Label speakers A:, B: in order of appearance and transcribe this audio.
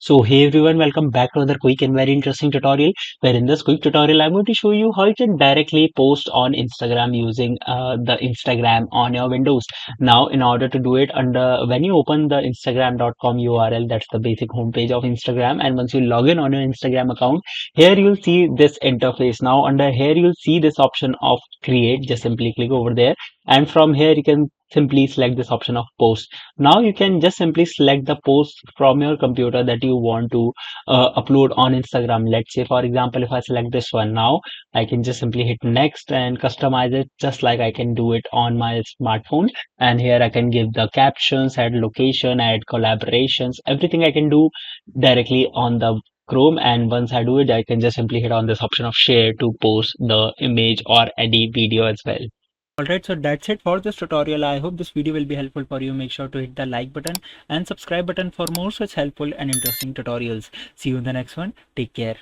A: So hey everyone, welcome back to another quick and very interesting tutorial. Where in this quick tutorial, I'm going to show you how you can directly post on Instagram using the Instagram on your Windows. Now, in order to do it, when you open the Instagram.com URL, that's the basic homepage of Instagram, and once you log in on your Instagram account, here you'll see this interface. Now, under here you'll see this option of create. Just simply click over there, and from here you can simply select this option of post. Now you can just simply select the post from your computer that you want to upload on Instagram. Let's say, for example, if I select this one now, I can just simply hit next and customize it just like I can do it on my smartphone. And here I can give the captions, add location, add collaborations, everything I can do directly on the Chrome. And once I do it, I can just simply hit on this option of share to post the image or edit video as well. Alright, so that's it for this tutorial. I hope this video will be helpful for you. Make sure to hit the like button and subscribe button for more such helpful and interesting tutorials. See you in the next one. Take care.